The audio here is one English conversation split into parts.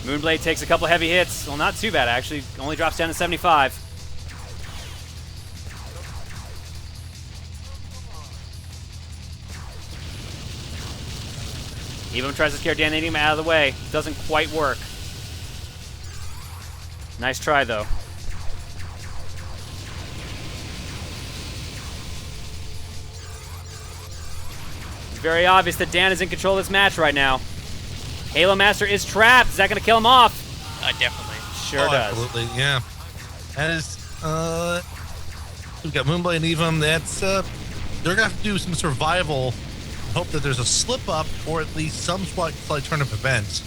Moonblade takes a couple heavy hits. Well, not too bad, actually. Only drops down to 75. Evam tries to scare Dan Enigma out of the way. Doesn't quite work. Nice try, though. It's very obvious that Dan is in control of this match right now. Halo Master is trapped. Is that going to kill him off? Definitely. Sure does. Absolutely, yeah. That is, we've got Moonblade and Evam. That's, they're going to have to do some survival. Hope that there's a slip up or at least some slight turn of events.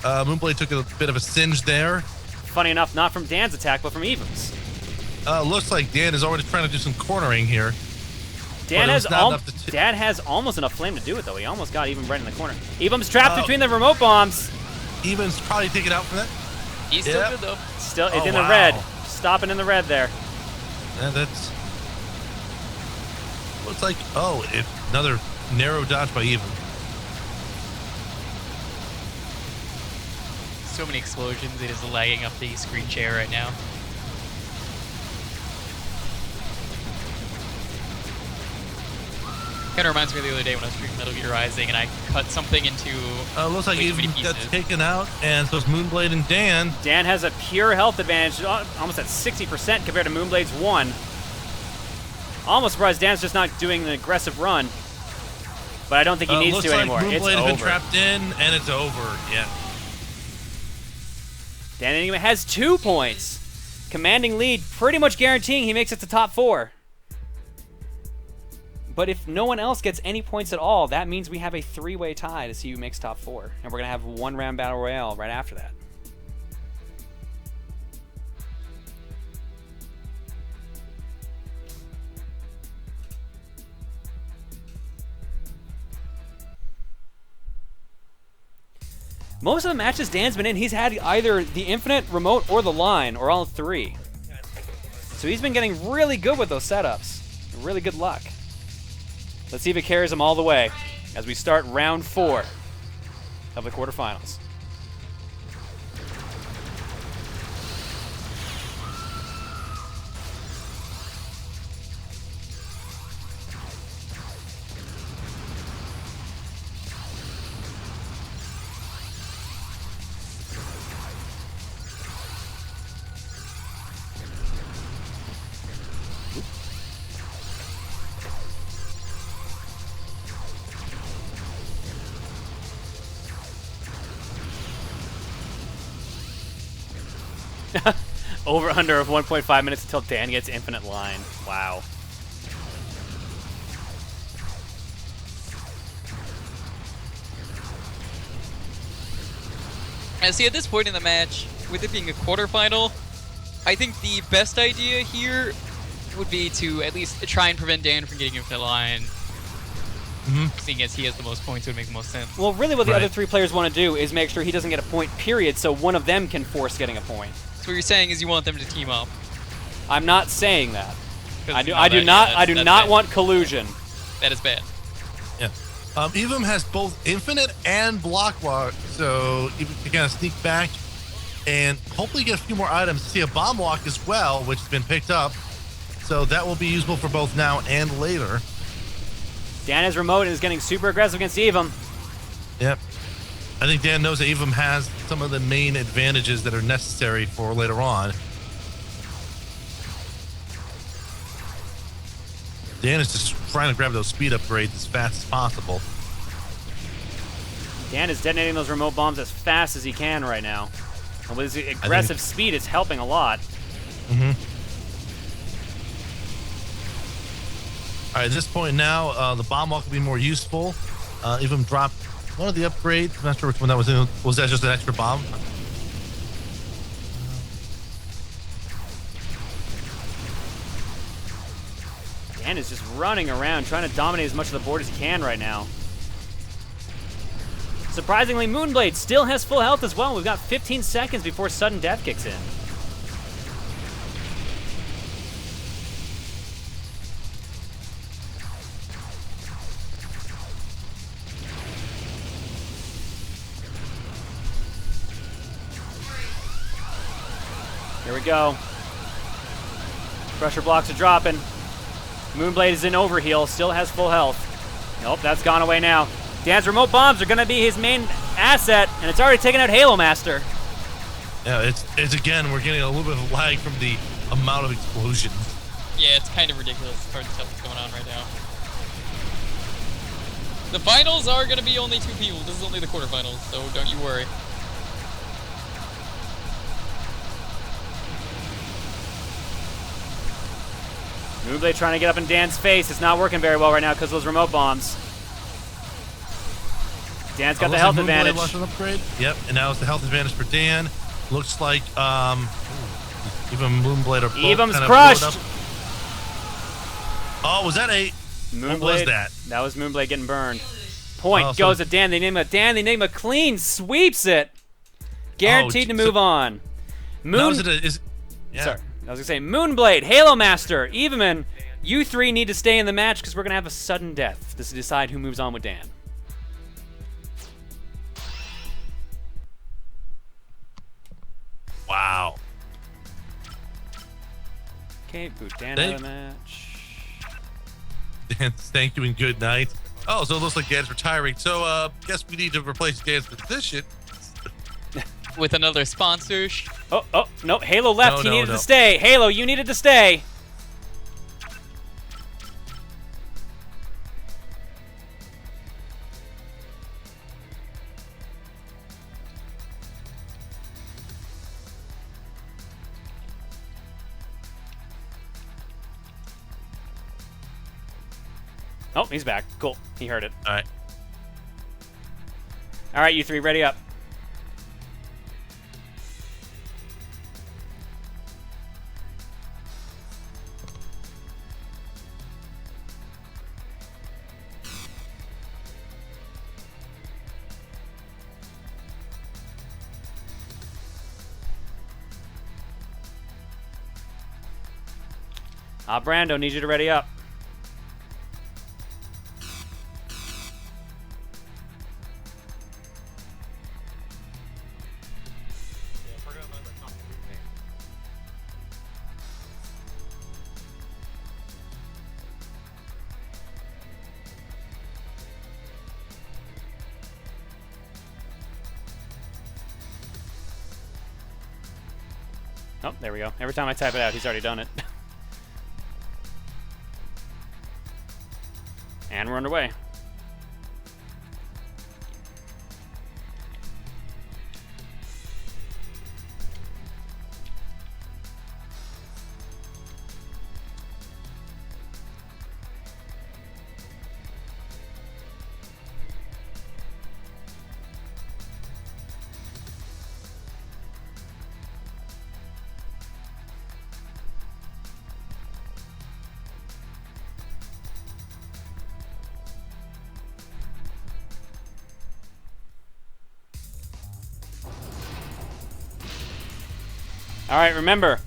Moonblade took a bit of a singe there. Funny enough, not from Dan's attack, but from Evam's. Looks like Dan is already trying to do some cornering here. Dan has almost enough flame to do it, though. He almost got Evam right in the corner. Evam's trapped between the remote bombs. Evan's probably taken out for that. He's still good, though. Still, it's in the red. Stopping in the red there. Yeah, that's... Looks like... Oh, another narrow dodge by Evam. So many explosions. It is lagging up the screen share right now. Kind of reminds me of the other day when I was streaming Metal Gear Rising and I cut something into looks like Evan got taken out, and so it's Moonblade and Dan. Dan has a pure health advantage, almost at 60% compared to Moonblade's 1. Almost surprised Dan's just not doing an aggressive run. But I don't think he needs to anymore. Looks like Moonblade has been trapped in, and it's over. Yeah. Dan Enigma has 2 points. Commanding lead, pretty much guaranteeing he makes it to top 4. But if no one else gets any points at all, that means we have a 3-way tie to see who makes top 4. And we're going to have 1-round battle royale right after that. Most of the matches Dan's been in, he's had either the infinite, remote, or the line, or all 3. So he's been getting really good with those setups. Really good luck. Let's see if it carries him all the way as we start round 4 of the quarterfinals. Over under of 1.5 minutes until Dan gets infinite line. Wow. And see, at this point in the match, with it being a quarterfinal, I think the best idea here would be to at least try and prevent Dan from getting infinite line. Seeing as he has the most points, it would make the most sense. Well, really what the other 3 players want to do is make sure he doesn't get a point, period, so one of them can force getting a point. So what you're saying is you want them to team up. I'm not saying that. I do not want collusion. That is bad. Yeah. Evam has both infinite and block walk, so you can kind of sneak back and hopefully get a few more items. See a bomb walk as well, which has been picked up. So that will be useful for both now and later. Dan is remote and is getting super aggressive against Evam. Yep. I think Dan knows that Evam has some of the main advantages that are necessary for later on. Dan is just trying to grab those speed upgrades as fast as possible. Dan is detonating those remote bombs as fast as he can right now. And with his aggressive speed, it's helping a lot. All right, at this point now, the bomb walk will be more useful. Evam dropped one of the upgrades. I'm not sure which one that was in. Was that just an extra bomb? Dan is just running around, trying to dominate as much of the board as he can right now. Surprisingly, Moonblade still has full health as well. We've got 15 seconds before sudden death kicks in. Here we go. Pressure blocks are dropping. Moonblade is in overheal, still has full health. Nope, that's gone away now. Dan's remote bombs are going to be his main asset, and it's already taken out Halo Master. Yeah, it's again, we're getting a little bit of lag from the amount of explosions. Yeah, it's kind of ridiculous. It's hard to tell what's going on right now. The finals are going to be only 2 people. This is only the quarterfinals, so don't you worry. Moonblade trying to get up in Dan's face. It's not working very well right now because of those remote bombs. Dan's got the health advantage. Lost an upgrade. Yep, and now it's the health advantage for Dan. Looks like even Moonblade are both Evam's kind of crushed. up. Oh, was that a Moonblade? What was that? That was Moonblade getting burned. Point Oh, goes so- to Dan the Enigma. Dan the Enigma clean sweeps it. Guaranteed to move on. Now is it a, yeah. Sorry, I was gonna say Moonblade, Halo Master, Evaman. You three need to stay in the match because we're gonna have a sudden death. This is to decide who moves on with Dan. Wow. Okay, boot Dan out of the match. Dan, thank you and good night. Oh, so it looks like Dan's retiring. So, guess we need to replace Dan's position. With another sponsor. Oh, no, Halo left. No, He no, needed no. to stay. Halo, you needed to stay. Oh, he's back. Cool. He heard it. All right. All right, you three, ready up. Brando, need you to ready up. Oh, there we go. Every time I type it out, he's already done it. And we're underway. All right, remember,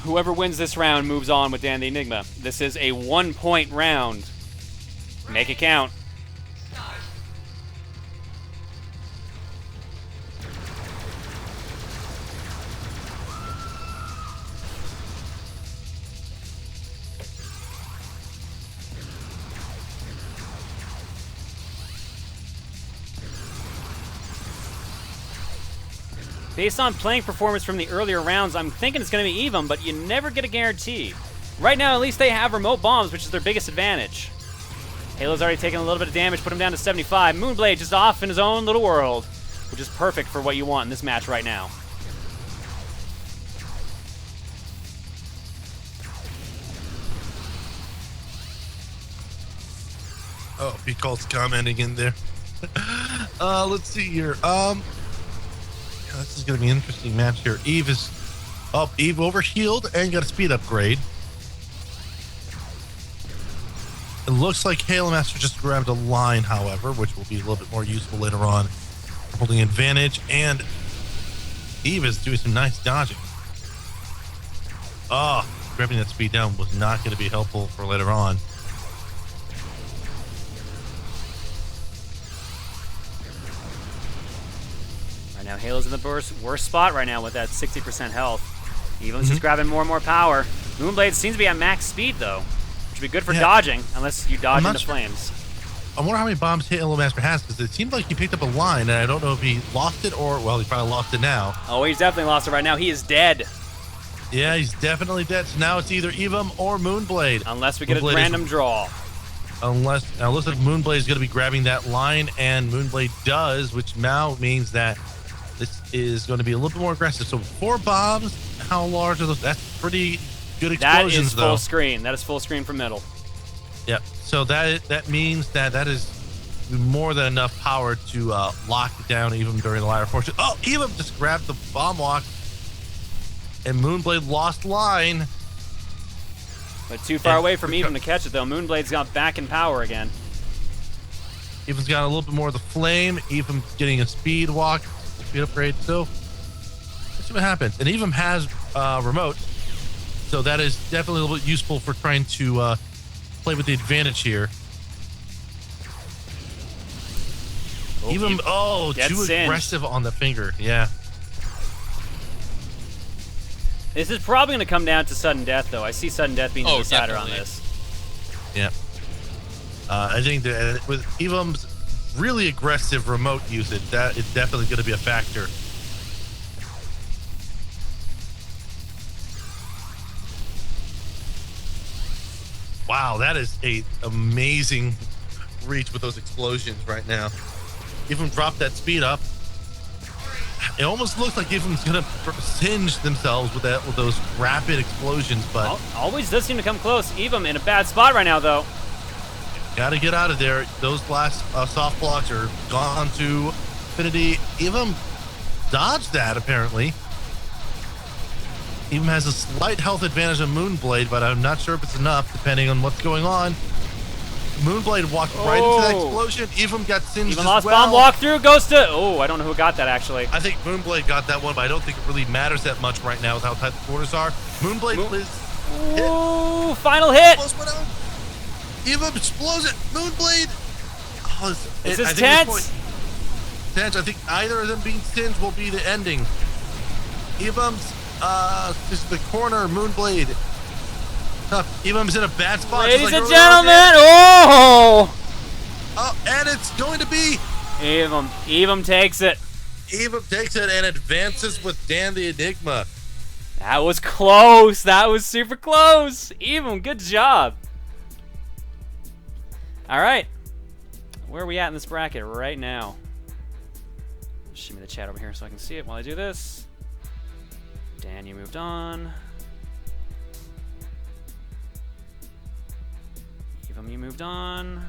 whoever wins this round moves on with Dan the Enigma. This is a 1-point round. Make it count. Based on playing performance from the earlier rounds, I'm thinking it's going to be even, but you never get a guarantee. Right now, at least they have remote bombs, which is their biggest advantage. Halo's already taken a little bit of damage, put him down to 75. Moonblade just off in his own little world, which is perfect for what you want in this match right now. Oh, he calls commenting in there. Let's see here. Yeah, this is going to be an interesting match here. Eve is up. Eve overhealed and got a speed upgrade. It looks like Halo Master just grabbed a line, however, which will be a little bit more useful later on, holding advantage. And Eve is doing some nice dodging. Grabbing that speed down was not going to be helpful for later on. now Halo's in the worst spot right now with that 60% health. Evelyn's just grabbing more and more power. Moonblade seems to be at max speed, though, which would be good for dodging, unless you dodge into flames. I wonder how many bombs hit Hello Master has, because it seemed like he picked up a line, and I don't know if he lost it or, well, he probably lost it now. Oh, he's definitely lost it right now. He is dead. Yeah, he's definitely dead. So now it's either Evam or Moonblade. Unless we get a random draw. Unless, now looks like Moonblade is going to be grabbing that line, and Moonblade does, which now means that this is going to be a little bit more aggressive. So 4 bombs, how large are those? That's pretty good explosions, though. That is full screen. That is full screen from middle. Yep. So that means that is more than enough power to lock down Evam during the latter portion. Oh, Evam just grabbed the bomb lock, and Moonblade lost line. But too far away from Evam to catch it, though. Moonblade's got back in power again. Evan's got a little bit more of the flame. Evan's getting a speed walk, speed upgrade. So let's see what happens. And Evam has remote, so that is definitely a little bit useful for trying to play with the advantage here. Evam, too aggressive on the finger. Yeah. This is probably going to come down to sudden death, though. I see sudden death being the decider on this. Yeah. I think that with Evam's really aggressive remote usage, that is definitely going to be a factor. Wow, that is a amazing reach with those explosions right now. Evam dropped that speed up. It almost looks like Evan's gonna singe themselves with those rapid explosions, but always does seem to come close. Evam in a bad spot right now, though. Gotta get out of there. Those last soft blocks are gone to infinity. Evam dodged that, apparently. Evam has a slight health advantage on Moonblade, but I'm not sure if it's enough, depending on what's going on. Moonblade walked right into that explosion. Evam got singed Evam as lost well. bomb walk through, goes to... Oh, I don't know who got that, actually. I think Moonblade got that one, but I don't think it really matters that much right now with how tight the quarters are. Moonblade is hit. Ooh, final hit! Almost went out. Evam explodes it. Moonblade. Oh, this is tense. Tense. I think either of them being singed will be the ending. Evam's just the corner. Moonblade. Tough. Evam's in a bad spot. Ladies and gentlemen, oh, and it's going to be Evam. Evam takes it. Evam takes it and advances with Dan the Enigma. That was close. That was super close. Evam, good job. All right, where are we at in this bracket right now? Shimmy the chat over here so I can see it while I do this. Dan, you moved on. You moved on.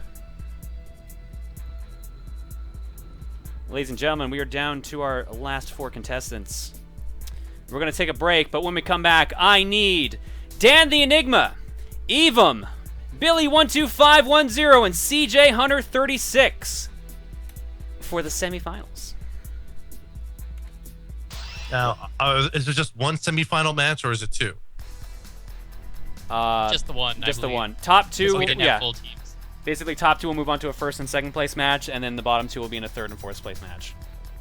Ladies and gentlemen, we are down to our last 4 contestants. We're going to take a break, but when we come back, I need Dan the Enigma, Evam, Billy12510, and CJ Hunter 36 for the semifinals. Now, is there just one semifinal match, or is it 2? Just the one. Just the one. Top 2. We didn't have full teams. Basically, top 2 will move on to a first and second place match, and then the bottom 2 will be in a third and fourth place match.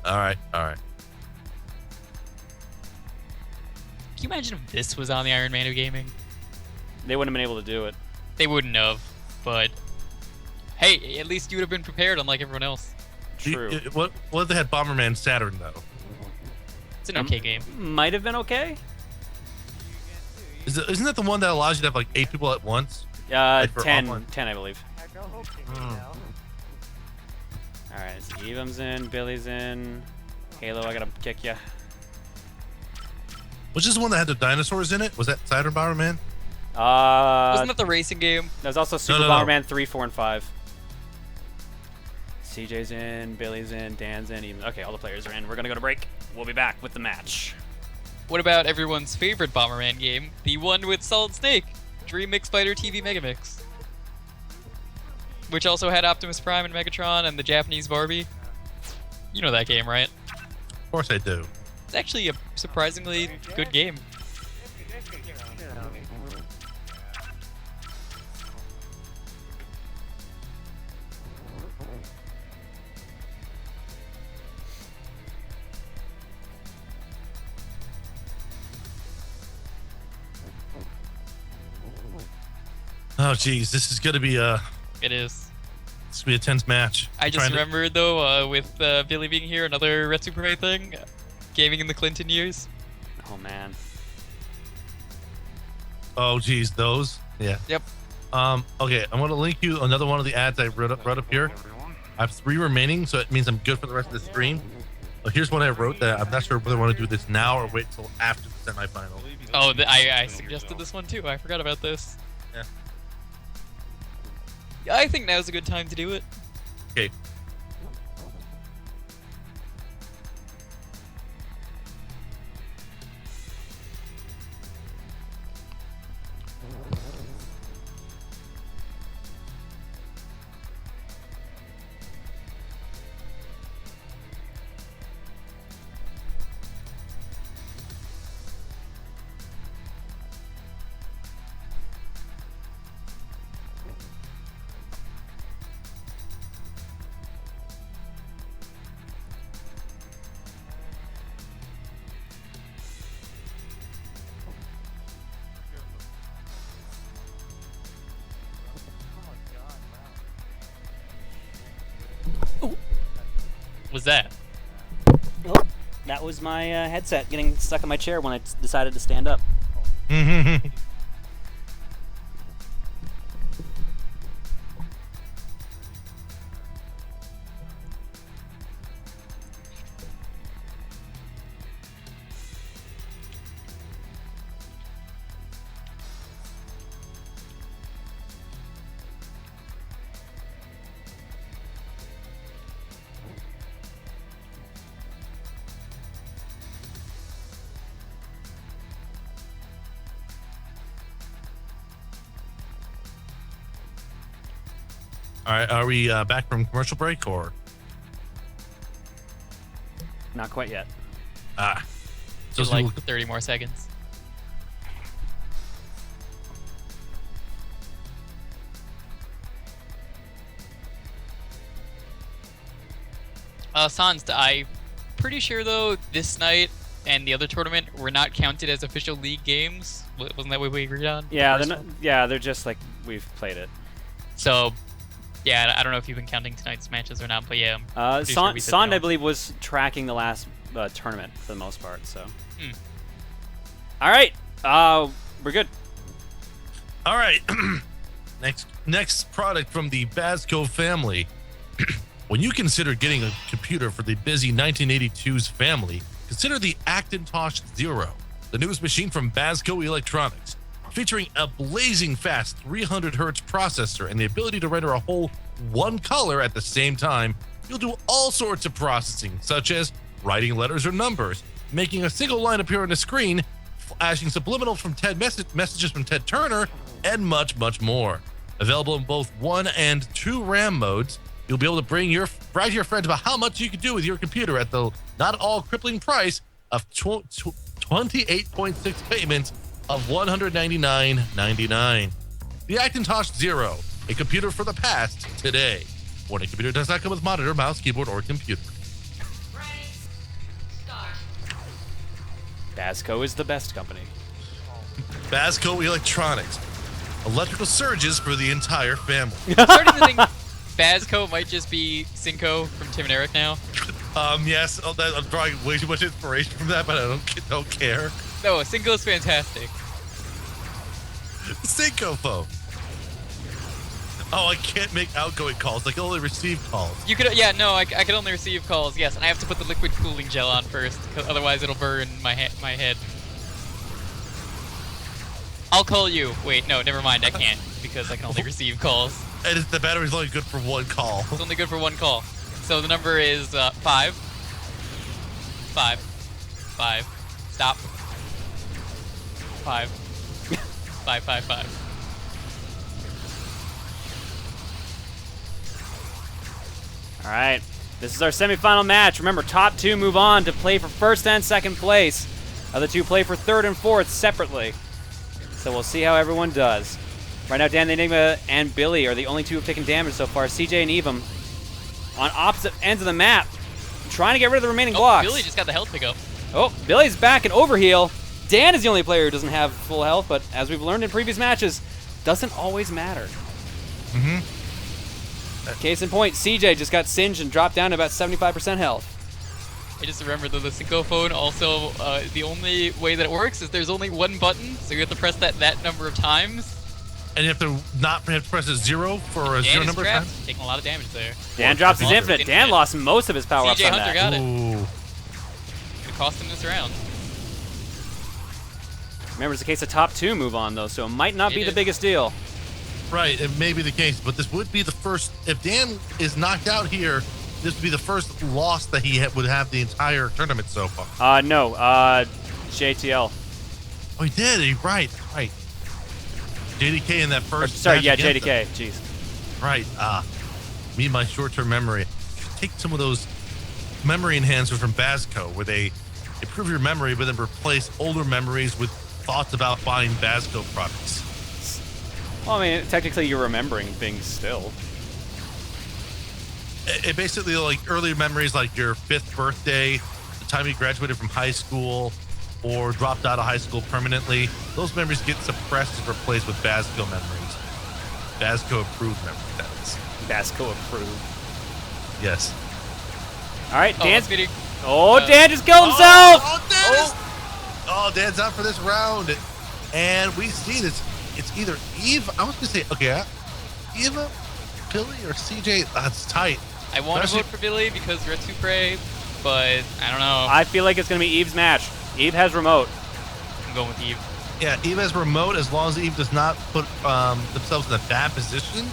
All right. Can you imagine if this was on the Iron Man of Gaming? They wouldn't have been able to do it. They wouldn't have, but hey, at least you would have been prepared, unlike everyone else. True. What if they had Bomberman Saturn, though? It's an okay game. Might have been okay. Isn't that the one that allows you to have like 8 people at once? 10, I believe. Alright, so Evam's in, Billy's in. Halo, I gotta kick ya. Which is the one that had the dinosaurs in it? Was that Saturn Bomberman? Wasn't that the racing game? There's also Super Bomberman 3, 4, and 5. CJ's in, Billy's in, Dan's in, even. Okay, all the players are in. We're gonna go to break. We'll be back with the match. What about everyone's favorite Bomberman game? The one with Solid Snake, Dream Mix Fighter TV Megamix. Which also had Optimus Prime and Megatron and the Japanese Barbie. You know that game, right? Of course I do. It's actually a surprisingly good game. Oh, geez. This is going to be a tense match. I just remembered, though, with Billy being here, another Red Super Ray thing, gaming in the Clinton years. Oh, man. Oh, geez. Those? Yeah. Yep. Okay, I'm going to link you another one of the ads I wrote up here. I have 3 remaining, so it means I'm good for the rest of the stream. But here's what I wrote that I'm not sure whether I want to do this now or wait till after the semifinal. Oh, I suggested this one too. I forgot about this. Yeah. I think now's a good time to do it. Okay. Was that? Oh, that was my headset getting stuck in my chair when I decided to stand up. All right, are we back from commercial break or? Not quite yet. So Like 30 more seconds. Sans, I'm pretty sure though this night and the other tournament were not counted as official league games. Wasn't that what we agreed on? Yeah, they're just like we've played it. So, yeah, I don't know if you've been counting tonight's matches or not, but yeah. Sond, I believe, was tracking the last tournament for the most part. So. All right, we're good. All right. Next product from the Basco family. When you consider getting a computer for the busy 1982's family, consider the Act Zero, the newest machine from Basco Electronics. Featuring a blazing fast 300 hertz processor and the ability to render a whole one color at the same time, you'll do all sorts of processing, such as writing letters or numbers, making a single line appear on the screen, flashing subliminal from messages from Ted Turner, and much, much more. Available in both 1 and 2 RAM modes, you'll be able to brag to your friends about how much you can do with your computer at the not all crippling price of 28.6 payments of $199.99. The Act Zero, a computer for the past today. Warning, computer does not come with monitor, mouse, keyboard, or computer. Basco is the best company. Basco Electronics. Electrical surges for the entire family. I'm starting to think Basco might just be Cinco from Tim and Eric now. Yes, I'm drawing way too much inspiration from that, but I don't care. No, Cinco's fantastic. Cinco phone. Oh, I can't make outgoing calls. I can only receive calls. You could, yeah, no, I can only receive calls. Yes, and I have to put the liquid cooling gel on first, because otherwise it'll burn my head. I'll call you. Wait, no, never mind. I can't because I can only receive calls. And the battery's only good for one call. It's only good for one call. So the number is 5. 5. 5. Stop. 5. 5, 5, 5. All right, this is our semifinal match. Remember, top 2 move on to play for first and second place. Other 2 play for third and fourth separately. So we'll see how everyone does. Right now, Dan the Enigma and Billy are the only 2 who've taken damage so far. CJ and Evum on opposite ends of the map, trying to get rid of the remaining blocks. Billy just got the health pickup. Oh, Billy's back and overheal. Dan is the only player who doesn't have full health, but as we've learned in previous matches, doesn't always matter. Mm-hmm. Case in point, CJ just got singed and dropped down to about 75% health. I just remember though the Synco phone also, the only way that it works is there's only one button, so you have to press that number of times. And you have to press a 0 for a 0 number of times? Taking a lot of damage there. Dan drops his infinite. Dan lost most of his power-ups CJ on Hunter that. got it. Ooh. It cost him this round. Remember, it's a case of top 2 move on, though, so it might not be It the is. biggest deal. Right, it may be the case, but this would be the first. If Dan is knocked out here, this would be the first loss that he would have the entire tournament so far. No, JTL. Oh, he did. Right. JDK in that Or, first. sorry, match yeah, against JDK. him. Jeez. Right. Me and my short-term memory. Take some of those memory enhancers from Basco, where they improve your memory, but then replace older memories with thoughts about buying Basco products. Well, I mean, technically you're remembering things still. It basically, like, earlier memories, like your 5th birthday, the time you graduated from high school, or dropped out of high school permanently, those memories get suppressed and replaced with Basco memories. Basco approved memories, that is. Basco approved. Yes. All right, Dan's... Speedy. Dan just killed himself! Dan's out for this round. And we see this. It's either Eve, I was going to say, okay, Eva, Billy, or CJ. That's tight. I want to Especially- vote for Billy because Red Supre, but I don't know. I feel like it's going to be Eve's match. Eve has remote. I'm going with Eve. Yeah, Eve has remote as long as Eve does not put themselves in a bad position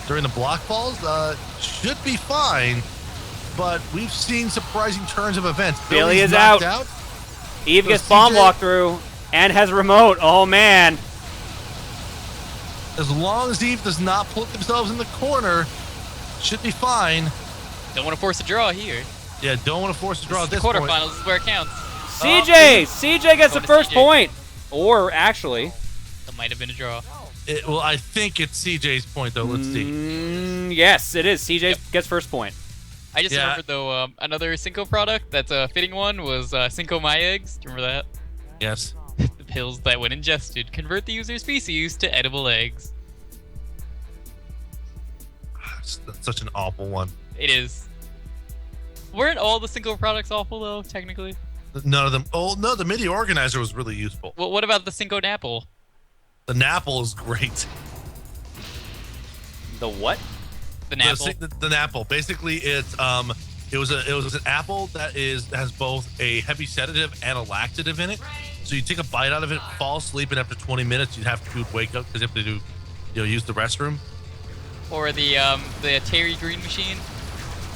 during the block falls. Should be fine, but we've seen surprising turns of events. Billy Billy's is knocked out. out. Eve So gets bomb CJ walk through and has remote. Oh, man. As long as Eve does not put themselves in the corner, should be fine. Don't want to force a draw here. Yeah, don't want to force a draw at This this is the point. quarterfinals. This is where it counts. CJ gets Go the to first CJ. point. Or, actually... That might have been a draw. Well, I think it's CJ's point, though. Let's see. Yes, it is. CJ Yep. gets first point. I just Yeah. remembered though another Synco product that's a fitting one was Synco My Eggs. Do you remember that? Yes. The pills that, when ingested, convert the user species to edible eggs. That's such an awful one. It is. Weren't all the Synco products awful though, technically? None of them. Oh, no, the MIDI organizer was really useful. Well, what about the Synco Napple? The Napple is great. The what? The Napple. The Napple. Basically, it's it was an apple that has both a heavy sedative and a laxative in it. So you take a bite out of it, fall asleep, and after 20 minutes, you'd have to wake up because you have to use the restroom. Or the Terry Green Machine.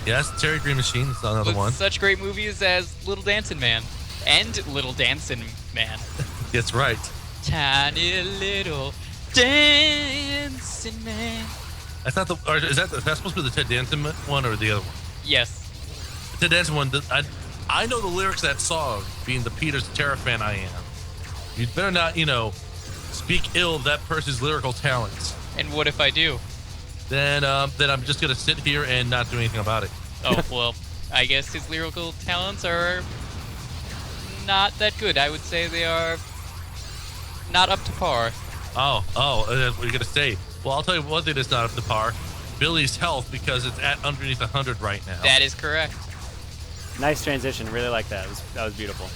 Yes, Terry Green Machine is another With one. such great movies as Little Dancing Man and Little Dancing Man. That's right. Tiny little dancing man. That's not the. Or is that's supposed to be the Ted Danson one or the other one? Yes. The Ted Danson one. I know the lyrics of that song. Being the Peter Cetera fan I am, you'd better not speak ill of that person's lyrical talents. And what if I do? Then I'm just gonna sit here and not do anything about it. Oh, well, I guess his lyrical talents are not that good. I would say they are not up to par. Oh, that's what you're gonna say. Well, I'll tell you one thing that's not up to par. Billy's health, because it's at underneath 100 right now. That is correct. Nice transition. Really like that. That was beautiful.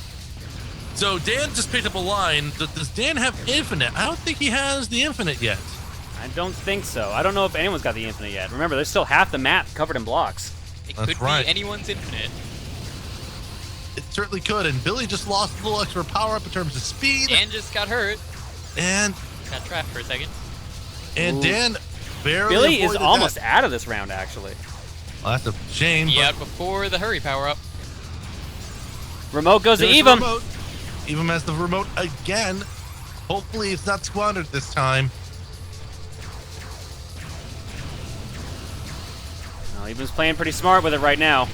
So Dan just picked up a line. Does Dan have infinite? I don't think he has the infinite yet. I don't think so. I don't know if anyone's got the infinite yet. Remember, there's still half the map covered in blocks. It That's could right. be anyone's infinite. It certainly could, and Billy just lost a little extra power up in terms of speed. Dan just got hurt. And Got trapped for a second. Ooh. Dan barely Billy is avoided almost that. out of this round, actually. Well, that's a shame. Yeah, but before the hurry power up. Remote goes to there's the Evum. remote. Evum has the remote again. Hopefully it's not squandered this time. Well, Evum's playing pretty smart with it right now.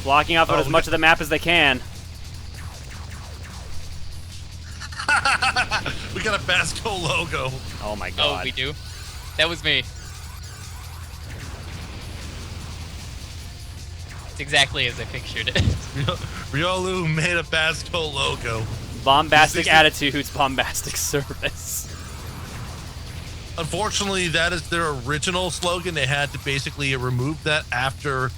Blocking off as much of the map as they can. We got a Basco logo. Oh my Oh, god. we do. That was me. It's exactly as I pictured it. Riolu made a Basco logo. Bombastic 60. attitudes, bombastic service. Unfortunately, that is their original slogan. They had to basically remove that after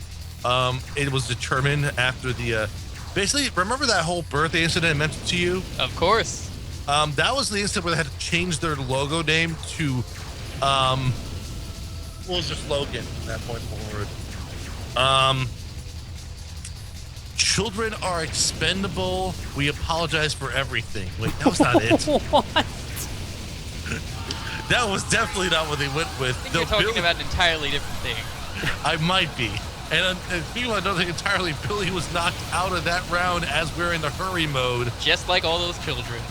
it was determined after the basically, remember that whole birthday incident I mentioned to you? Of course. That was the instant where they had to change their logo name to what was their slogan from that point forward? Children are expendable. We apologize for everything. Wait, that was not it. What? That was definitely not what they went with. I think you're talking about an entirely different thing. I might be. And people, I don't think entirely, Billy was knocked out of that round as we're in the hurry mode. Just like all those children.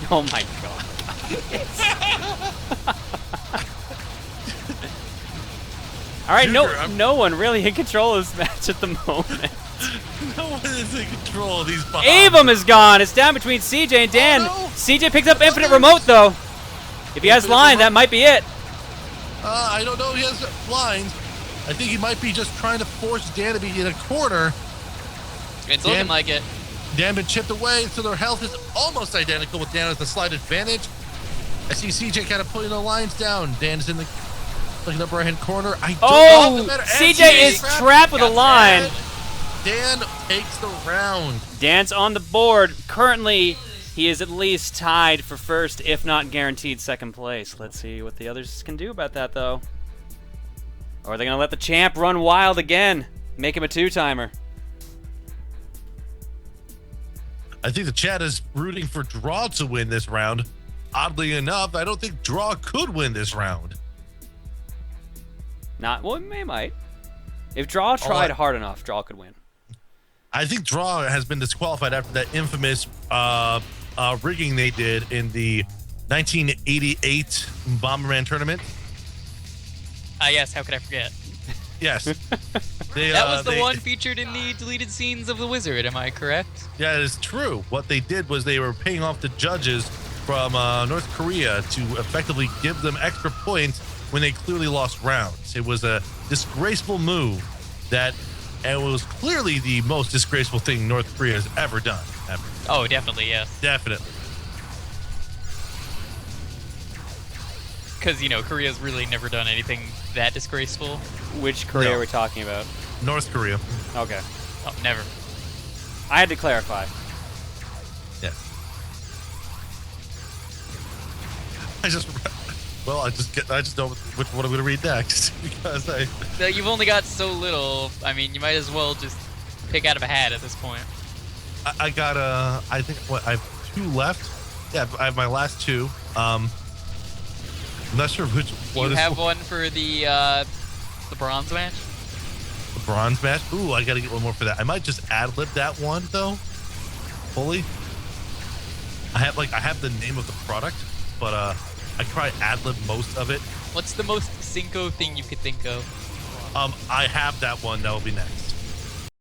Oh my god. All right, no one really in control of this match at the moment. No one is in control of these bombs. Avum is gone. It's down between CJ and Dan. Oh, no. CJ picks up Infinite Remote, though. If he has line, that might be it. I don't know if he has blind. I think he might be just trying to force Dan to be in a corner. It's looking like it. Dan been chipped away, so their health is almost identical with Dan as the slight advantage. I see CJ kind of putting the lines down. Dan's in the looking up right hand corner. CJ is trapped with a line. Dan takes the round. Dan's on the board. Currently, he is at least tied for first, if not guaranteed second place. Let's see what the others can do about that, though. Or are they going to let the champ run wild again? Make him a two-timer. I think the chat is rooting for Draw to win this round. Oddly enough, I don't think Draw could win this round. Well, they might. If Draw tried hard enough, Draw could win. I think Draw has been disqualified after that infamous rigging they did in the 1988 Bomberman tournament. Yes, how could I forget? Yes. That was the one featured in the deleted scenes of The Wizard, am I correct? Yeah, it is true. What they did was they were paying off the judges from North Korea to effectively give them extra points when they clearly lost rounds. It was a disgraceful move and it was clearly the most disgraceful thing North Korea has ever done. Ever. Oh, definitely, yes. Definitely. Because, Korea's really never done anything that disgraceful. Which Korea are we talking about? North Korea. Okay. Oh, never. I had to clarify. Yeah. I just know which one I'm going to read next because You've only got so little. I mean, you might as well just pick out of a hat at this point. I got I think I have 2 left. Yeah, I have my last 2. I'm not sure which one. You have one for the bronze match? The bronze match? Ooh, I got to get one more for that. I might just ad-lib that one though. Fully. I have the name of the product, but I could probably ad-lib most of it. What's the most Cinco thing you could think of? I have that one. That will be next.